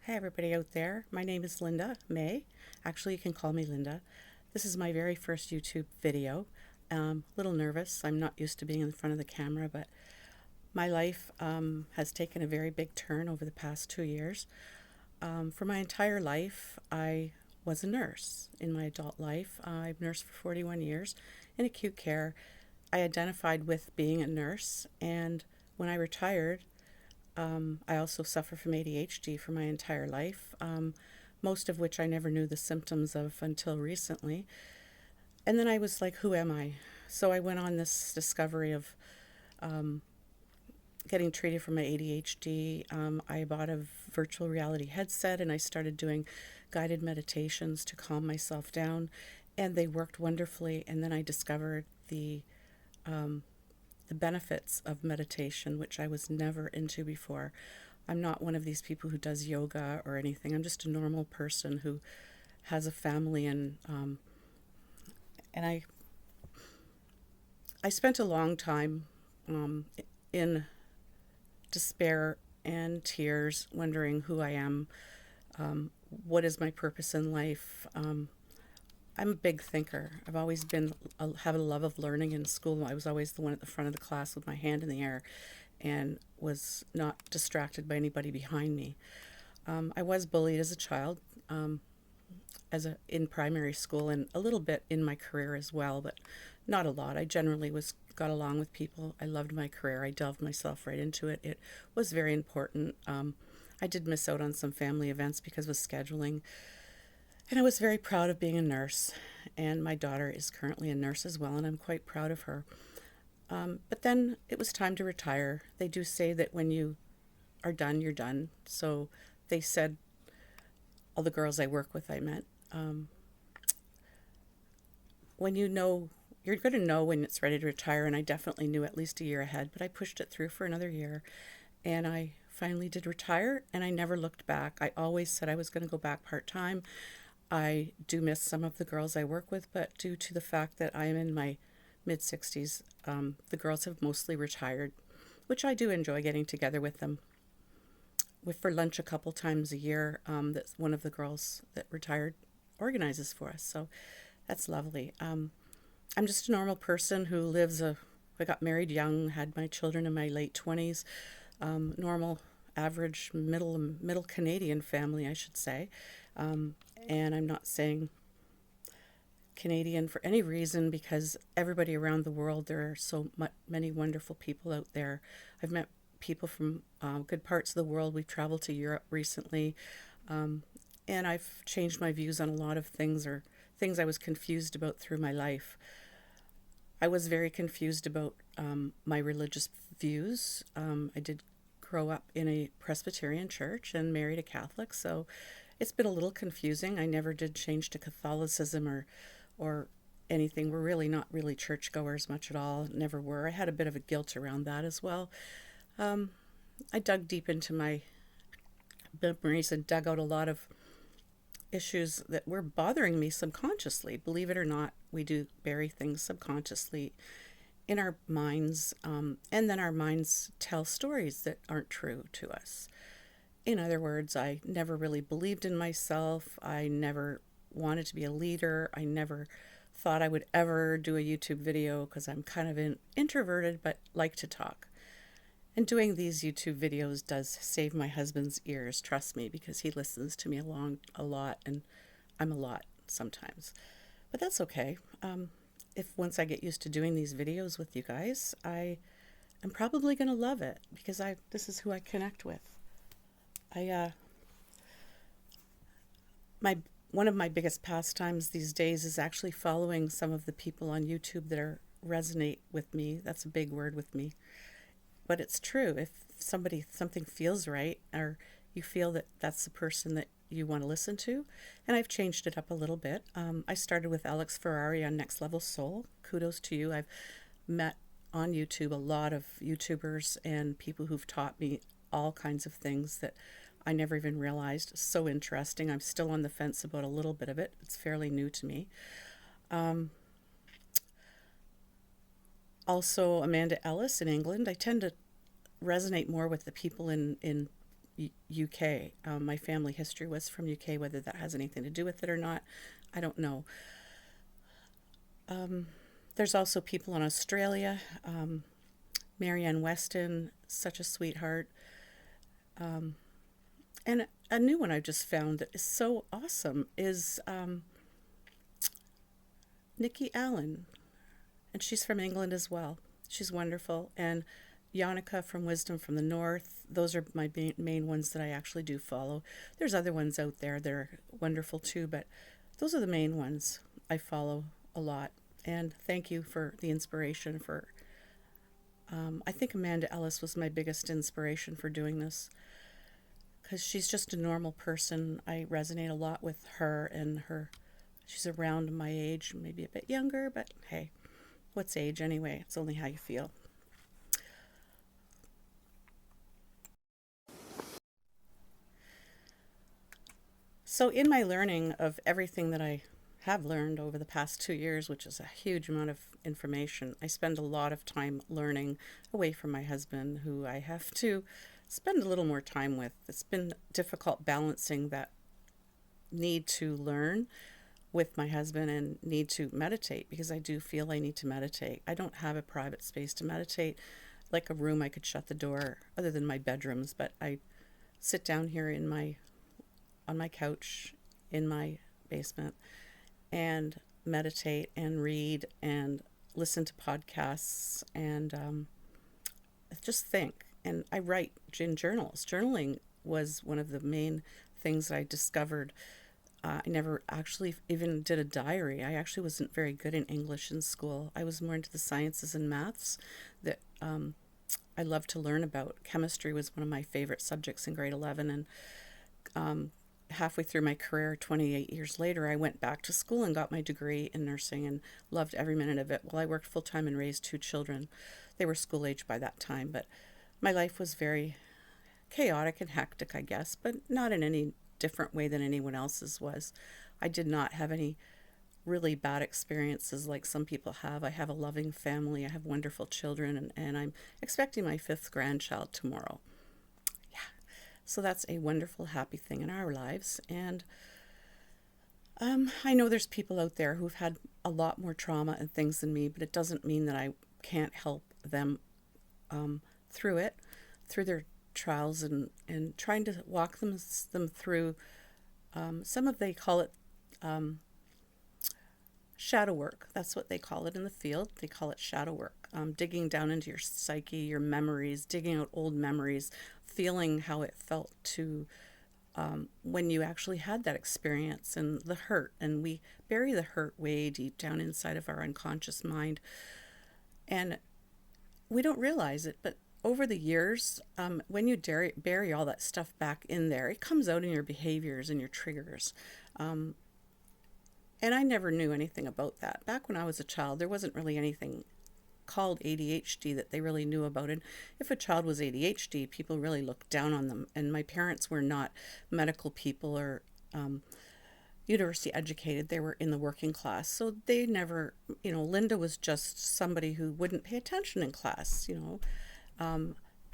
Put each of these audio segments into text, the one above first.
Hi, everybody out there. My name is Linda May. Actually, you can call me Linda. This is my very first YouTube video. A little nervous. I'm not used to being in front of the camera, but my life has taken a very big turn over the past 2 years. For my entire life, I was a nurse in my adult life. I've nursed for 41 years in acute care. I identified with being a nurse, and when I retired, I also suffer from ADHD for my entire life, most of which I never knew the symptoms of until recently. And then I was like, who am I? So I went on this discovery of getting treated for my ADHD. I bought a virtual reality headset and I started doing guided meditations to calm myself down, and they worked wonderfully. And then I discovered the benefits of meditation, which I was never into before. I'm not one of these people who does yoga or anything. I'm just a normal person who has a family, and I spent a long time in despair and tears, wondering who I am, what is my purpose in life. I'm a big thinker. I've always been have a love of learning in school. I was always the one at the front of the class with my hand in the air, and was not distracted by anybody behind me. I was bullied as a child, in primary school, and a little bit in my career as well, but not a lot. I generally got along with people. I loved my career. I delved myself right into it. It was very important. I did miss out on some family events because of scheduling. And I was very proud of being a nurse, and my daughter is currently a nurse as well, and I'm quite proud of her. But then it was time to retire. They do say that when you are done, you're done. So they said, all the girls I work with, I met, when you know, you're going to know when it's ready to retire, and I definitely knew at least a year ahead, but I pushed it through for another year, and I finally did retire, and I never looked back. I always said I was going to go back part-time. I do miss some of the girls I work with, but due to the fact that I am in my mid 60s, the girls have mostly retired, which I do enjoy getting together with them for lunch a couple times a year. That's one of the girls that retired organizes for us, so that's lovely. I'm just a normal person who I got married young, had my children in my late 20s, normal, average, middle Canadian family, I should say. And I'm not saying Canadian for any reason, because everybody around the world, there are so many wonderful people out there. I've met people from good parts of the world. We've traveled to Europe recently, and I've changed my views on a lot of things, or things I was confused about through my life. I was very confused about my religious views. I did grow up in a Presbyterian church and married a Catholic, so it's been a little confusing. I never did change to Catholicism or anything. We're really not really churchgoers much at all. Never were. I had a bit of a guilt around that as well. I dug deep into my memories and dug out a lot of issues that were bothering me subconsciously. Believe it or not, we do bury things subconsciously in our minds, and then our minds tell stories that aren't true to us. In other words, I never really believed in myself. I never wanted to be a leader. I never thought I would ever do a YouTube video, because I'm kind of introverted but like to talk. And doing these YouTube videos does save my husband's ears, trust me, because he listens to me a lot, and I'm a lot sometimes. But that's okay. If once I get used to doing these videos with you guys, I am probably going to love it, because this is who I connect with. My one of my biggest pastimes these days is actually following some of the people on YouTube that resonate with me. That's a big word with me, but it's true. If something feels right, or you feel that that's the person that you want to listen to, and I've changed it up a little bit. I started with Alex Ferrari on Next Level Soul. Kudos to you. I've met on YouTube a lot of YouTubers and people who've taught me all kinds of things that I never even realized. So interesting. I'm still on the fence about a little bit of it. It's fairly new to me. Also, Amanda Ellis in England. I tend to resonate more with the people in UK. My family history was from UK. Whether that has anything to do with it or not, I don't know. There's also people in Australia. Marianne Weston, such a sweetheart. And a new one I just found that is so awesome is Nikki Allen, and she's from England as well. She's wonderful. And Yannicka from Wisdom from the North. Those are my main ones that I actually do follow. There's other ones out there that are wonderful too, but those are the main ones I follow a lot. And thank you for the inspiration for. I think Amanda Ellis was my biggest inspiration for doing this because she's just a normal person. I resonate a lot with her and her. She's around my age, maybe a bit younger, but hey, what's age anyway? It's only how you feel. So, in my learning of everything that I have learned over the past 2 years, which is a huge amount of information, I spend a lot of time learning away from my husband, who I have to spend a little more time with. It's been difficult balancing that need to learn with my husband and need to meditate because I do feel I need to meditate. I don't have a private space to meditate, like a room I could shut the door other than my bedrooms, but I sit down here on my couch in my basement and meditate and read and listen to podcasts and just think. And I write in journals. Journaling was one of the main things that I discovered. I never actually even did a diary. I actually wasn't very good in English in school. I was more into the sciences and maths that I loved to learn about. Chemistry was one of my favorite subjects in grade 11. And halfway through my career, 28 years later, I went back to school and got my degree in nursing and loved every minute of it. Well, I worked full time and raised 2 children. They were school age by that time, but my life was very chaotic and hectic, I guess, but not in any different way than anyone else's was. I did not have any really bad experiences like some people have. I have a loving family. I have wonderful children, and I'm expecting my 5th grandchild tomorrow. So that's a wonderful, happy thing in our lives. And I know there's people out there who've had a lot more trauma and things than me, but it doesn't mean that I can't help them through it, through their trials, and trying to walk them through. They call it shadow work. That's what they call it in the field. They call it shadow work. Digging down into your psyche, your memories, digging out old memories, feeling how it felt to when you actually had that experience and the hurt. And we bury the hurt way deep down inside of our unconscious mind. And we don't realize it, but over the years, when you bury all that stuff back in there, it comes out in your behaviors and your triggers. And I never knew anything about that. Back when I was a child, there wasn't really anything called ADHD that they really knew about. And if a child was ADHD, people really looked down on them. And my parents were not medical people or university educated. They were in the working class. So they never, Linda was just somebody who wouldn't pay attention in class, I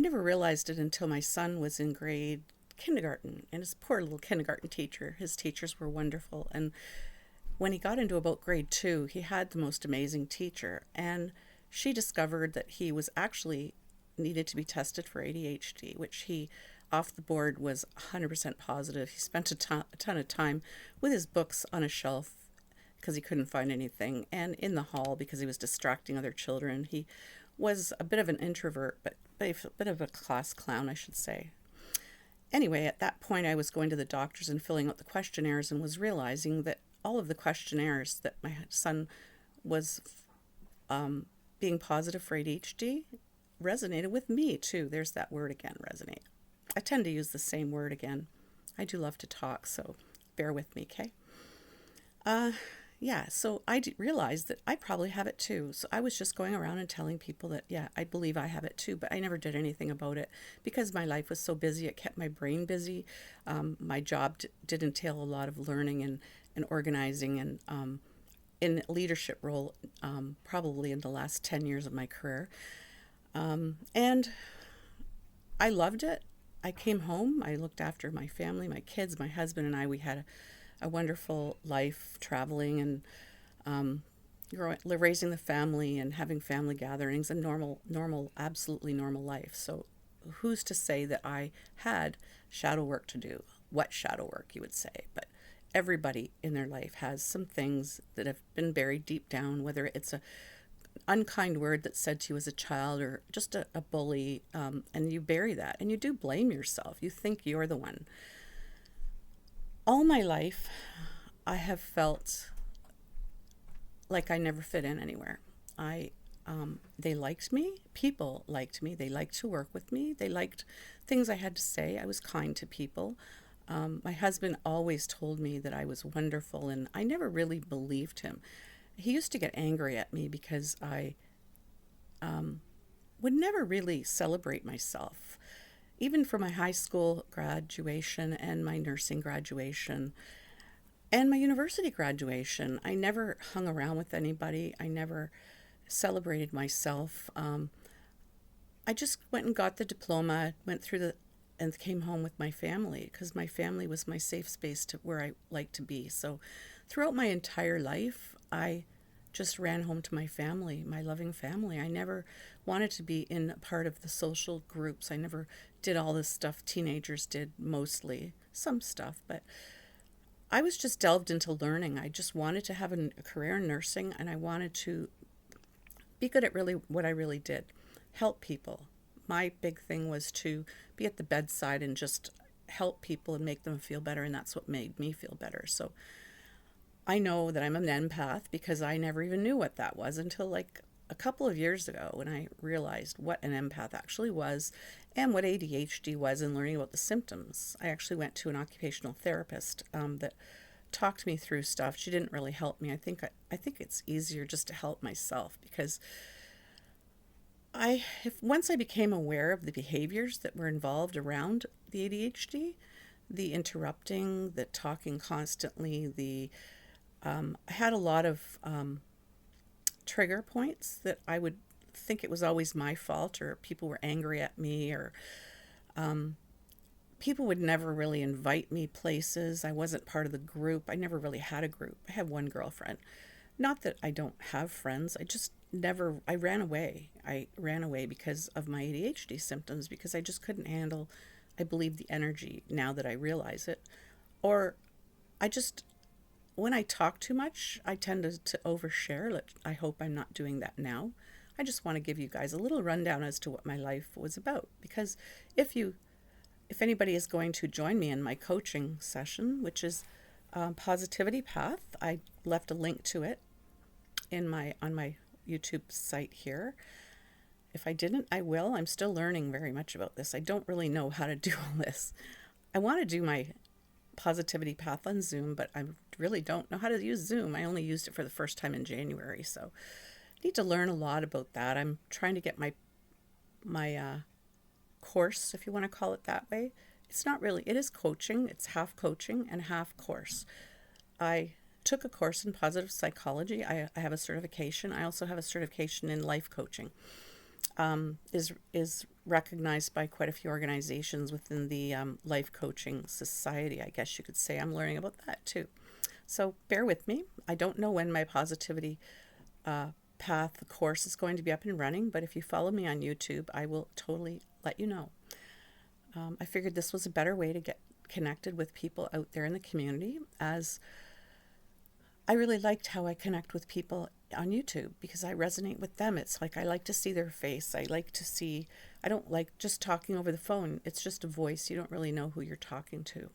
never realized it until my son was in kindergarten, and his poor little kindergarten teacher, his teachers were wonderful. And when he got into about grade 2, he had the most amazing teacher, and she discovered that he was actually needed to be tested for ADHD, which he, off the board, was 100% positive. He spent a ton of time with his books on a shelf because he couldn't find anything, and in the hall because he was distracting other children. He was a bit of an introvert, but a bit of a class clown, I should say. Anyway, at that point, I was going to the doctors and filling out the questionnaires and was realizing that all of the questionnaires that my son was being positive for ADHD resonated with me too. There's that word again, resonate. I tend to use the same word again. I do love to talk, so bear with me, okay? So I realized that I probably have it too. So I was just going around and telling people that, yeah, I believe I have it too, but I never did anything about it because my life was so busy. It kept my brain busy. My job did entail a lot of learning and organizing and in leadership role, probably in the last 10 years of my career. And I loved it. I came home. I looked after my family, my kids, my husband and I. We had a wonderful life traveling and um, raising the family and having family gatherings and absolutely normal life. So who's to say that I had shadow work to do? What shadow work, you would say? But everybody in their life has some things that have been buried deep down, whether it's a unkind word that's said to you as a child or just a bully, and you bury that and you do blame yourself. You think you're the one. All my life, I have felt like I never fit in anywhere. They liked me. People liked me. They liked to work with me. They liked things I had to say. I was kind to people. My husband always told me that I was wonderful, and I never really believed him. He used to get angry at me because I would never really celebrate myself. Even for my high school graduation and my nursing graduation and my university graduation, I never hung around with anybody. I never celebrated myself. I just went and got the diploma, went through and came home with my family because my family was my safe space to where I like to be. So throughout my entire life, I just ran home to my family, my loving family. I never wanted to be in a part of the social groups. I never did all this stuff teenagers did, mostly, some stuff, but I was just delved into learning. I just wanted to have a career in nursing, and I wanted to be good at really what I really did, help people. My big thing was to be at the bedside and just help people and make them feel better, and that's what made me feel better. So I know that I'm an empath because I never even knew what that was until like a couple of years ago when I realized what an empath actually was and what ADHD was and learning about the symptoms. I actually went to an occupational therapist that talked me through stuff. She didn't really help me. I think it's easier just to help myself because once I became aware of the behaviors that were involved around the ADHD, the interrupting, the talking constantly, I had a lot of trigger points that I would think it was always my fault or people were angry at me or people would never really invite me places. I wasn't part of the group. I never really had a group. I had one girlfriend. Not that I don't have friends. I ran away. I ran away because of my ADHD symptoms because I just couldn't handle, I believe, the energy now that I realize it. Or I just, when I talk too much, I tend to overshare. I hope I'm not doing that now. I just want to give you guys a little rundown as to what my life was about. Because if anybody is going to join me in my coaching session, which is Positivity Path, I left a link to it on my YouTube site here. If I didn't, I will. I'm still learning very much about this. I don't really know how to do all this. I want to do my Positivity Path on Zoom, but I really don't know how to use Zoom. I only used it for the first time in January, so I need to learn a lot about that. I'm trying to get my course, if you want to call it that way. It's not really, it is coaching. It's half coaching and half course. I took a course in positive psychology. I have a certification. I also have a certification in life coaching. Is recognized by quite a few organizations within the life coaching society, I guess you could say. I'm learning about that too. So bear with me. I don't know when my Positivity Path course is going to be up and running, but if you follow me on YouTube, I will totally let you know. I figured this was a better way to get connected with people out there in the community, as I really liked how I connect with people on YouTube because I resonate with them. It's like I like to see their face. I don't like just talking over the phone. It's just a voice. You don't really know who you're talking to.